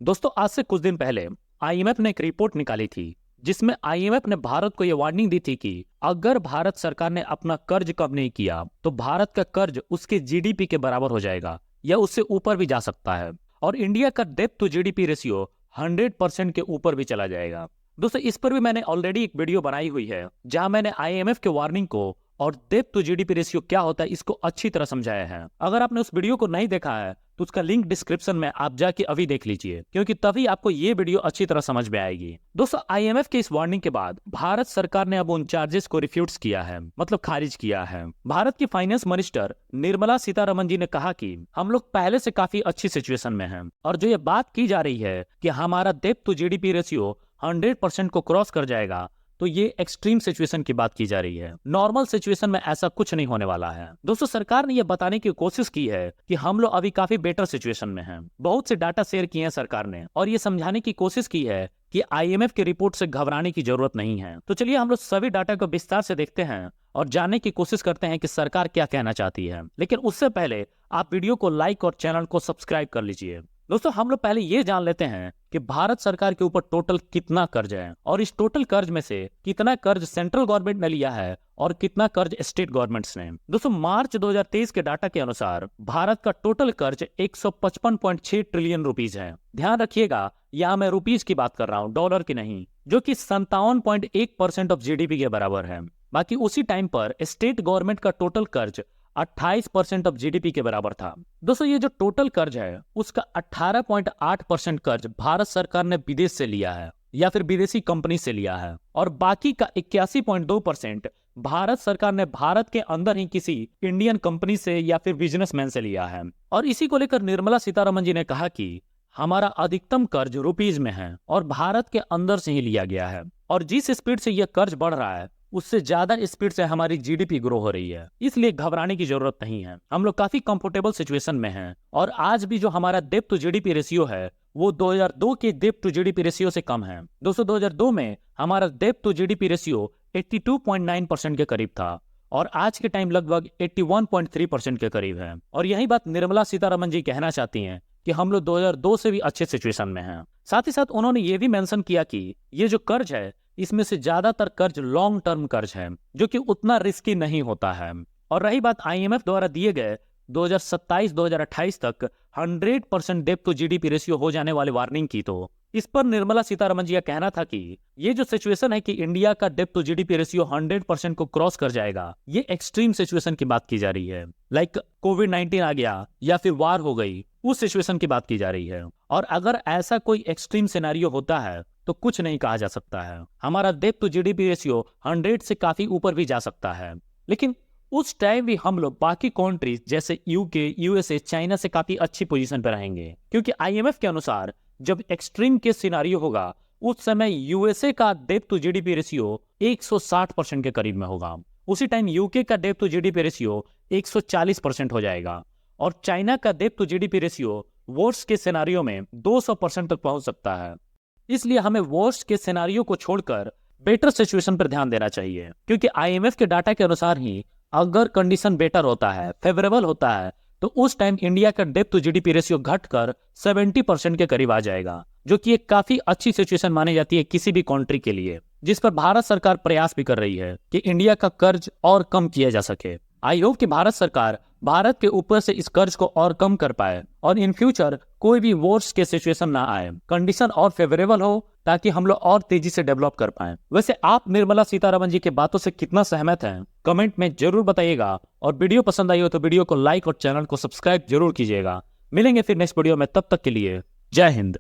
दोस्तों, आज से कुछ दिन पहले आईएमएफ ने एक रिपोर्ट निकाली थी जिसमें आईएमएफ ने भारत को यह वार्निंग दी थी कि अगर भारत सरकार ने अपना कर्ज कम नहीं किया तो भारत का कर्ज उसके जीडीपी के बराबर हो जाएगा या उससे ऊपर भी जा सकता है और इंडिया का डेब्ट टू जीडीपी रेशियो 100% के ऊपर भी चला जाएगा। दोस्तों, इस पर भी मैंने ऑलरेडी एक वीडियो बनाई हुई है जहां मैंने आईएमएफ के वार्निंग को और डेब्ट टू जीडीपी रेशियो क्या होता है इसको अच्छी तरह समझाया है। अगर आपने उस वीडियो को नहीं देखा है तो उसका लिंक डिस्क्रिप्शन में आप जाके अभी देख लीजिए, क्योंकि तभी आपको ये वीडियो अच्छी तरह समझ में आएगी। दोस्तों, आईएमएफ के इस वार्निंग के बाद भारत सरकार ने अब उन चार्जेस को रिफ्यूट किया है, मतलब खारिज किया है। भारत की फाइनेंस मिनिस्टर निर्मला सीतारमण जी ने कहा कि हम लोग पहले से काफी अच्छी सिचुएशन में हैं और जो ये बात की जा रही है कि हमारा डेब्ट टू जीडीपी रेशियो 100% को क्रॉस कर जाएगा, तो ये एक्सट्रीम सिचुएशन की बात की जा रही है। नॉर्मल सिचुएशन में ऐसा कुछ नहीं होने वाला है। दोस्तों, सरकार ने यह बताने की कोशिश की है कि हम लोग अभी काफी बेटर सिचुएशन में हैं। बहुत से डाटा शेयर किए हैं सरकार ने और ये समझाने की कोशिश की है कि आईएमएफ की रिपोर्ट से घबराने की जरूरत नहीं है। तो चलिए हम लोग सभी डाटा को विस्तार से देखते हैं और जानने की कोशिश करते हैं कि सरकार क्या कहना चाहती है। लेकिन उससे पहले आप वीडियो को लाइक और चैनल को सब्सक्राइब कर लीजिए। दोस्तों, हम लोग पहले ये जान लेते हैं कि भारत सरकार के ऊपर टोटल कितना कर्ज है और इस टोटल कर्ज में से कितना कर्ज सेंट्रल गवर्नमेंट ने लिया है और कितना कर्ज स्टेट गवर्नमेंट्स ने। दोस्तों, मार्च 2023 के डाटा के अनुसार भारत का टोटल कर्ज 155.6 ट्रिलियन रुपीज है। ध्यान रखिएगा, यहाँ मैं रुपीज की बात कर रहा हूँ, डॉलर की नहीं, जो कि 57.1% ऑफ जीडीपी के बराबर है। बाकी उसी टाइम पर स्टेट गवर्नमेंट का टोटल कर्ज 28% ऑफ जीडीपी के बराबर था। दोस्तों, ये जो टोटल कर्ज है उसका 18.8% कर्ज भारत सरकार ने विदेश से लिया है या फिर विदेशी कंपनी से लिया है और बाकी का 81.2% भारत सरकार ने भारत के अंदर ही किसी इंडियन कंपनी से या फिर बिजनेसमैन से लिया है। और इसी को लेकर निर्मला सीतारमण जी ने कहा कि हमारा अधिकतम कर्ज रुपीज में है और भारत के अंदर से ही लिया गया है और जिस स्पीड से यह कर्ज बढ़ रहा है उससे ज्यादा स्पीड से हमारी जीडीपी ग्रो हो रही है, इसलिए घबराने की जरूरत नहीं है। हम लोग काफी कंफर्टेबल सिचुएशन में हैं और आज भी जो हमारा डेब्ट टू जीडीपी रेशियो है वो 2002 के डेब्ट टू जीडीपी रेशियो से कम है। दोस्तों, 2002 में हमारा डेब्ट टू जीडीपी रेशियो 82.9% के करीब था और आज के टाइम लगभग 81.3% के करीब है। और यही बात निर्मला सीतारमण जी कहना चाहती हैं कि हम लोग 2002 से भी अच्छे सिचुएशन में हैं। साथ ही साथ उन्होंने ये भी मेंशन किया कि ये जो कर्ज है इसमें से ज्यादातर कर्ज लॉन्ग टर्म कर्ज है जो कि उतना रिस्की नहीं होता है। और रही बात आईएमएफ द्वारा दिए गए 2027-2028 तक 100% डेब्ट टू जीडीपी रेशियो हो जाने वाले वार्निंग की, तो इस पर निर्मला सीतारमण जी का कहना था कि ये जो सिचुएशन है कि इंडिया का डेब्ट टू जीडीपी रेशियो 100% को क्रॉस कर जाएगा, ये एक्सट्रीम सिचुएशन की बात की जा रही है। लाइक कोविड-19 आ गया या फिर वार हो गई, उस सिचुएशन की बात की जा रही है। और अगर ऐसा कोई एक्सट्रीम सिनेरियो होता है तो कुछ नहीं कहा जा सकता है। हमारा डेब्ट टू जीडीपी रेशियो 100 से काफी ऊपर भी जा सकता है, लेकिन उस टाइम भी हम लोग बाकी कंट्रीज जैसे यूके, यूएसए, चाइना से काफी अच्छी पोजीशन पर रहेंगे, क्योंकि आईएमएफ के अनुसार जब एक्सट्रीम केस सिनेरियो होगा उस समय यूएसए का डेब्ट टू जीडीपी रेशियो 160% के करीब में होगा। उसी टाइम यूके का डेब्ट टू जीडीपी रेशियो 140% हो जाएगा और चाइना का डेब्ट टू जीडीपी रेशियो वर्स्ट के सिनेरियो में 200% तक पहुंच सकता है। इसलिए हमें वर्स्ट के सिनेरियो को छोड़कर बेटर सिचुएशन पर ध्यान देना चाहिए, क्योंकि आईएमएफ के डाटा के अनुसार ही अगर कंडीशन बेटर होता है, फेवरेबल होता है, तो उस टाइम इंडिया का डेब्ट टू जीडीपी रेशियो घटकर 70% के करीब आ जाएगा, जो कि एक काफी अच्छी सिचुएशन मानी जाती है किसी भी कंट्री के लिए, जिस पर भारत सरकार प्रयास भी कर रही है कि इंडिया का कर्ज और कम किया जा सके। आई होप कि भारत सरकार भारत के ऊपर से इस कर्ज को और कम कर पाए और इन फ्यूचर कोई भी वर्स्ट के सिचुएशन ना आए, कंडीशन और फेवरेबल हो, ताकि हम लोग और तेजी से डेवलप कर पाए। वैसे आप निर्मला सीतारमण जी के बातों से कितना सहमत हैं कमेंट में जरूर बताइएगा और वीडियो पसंद आई हो तो वीडियो को लाइक और चैनल को सब्सक्राइब जरूर कीजिएगा। मिलेंगे फिर नेक्स्ट वीडियो में, तब तक के लिए जय हिंद।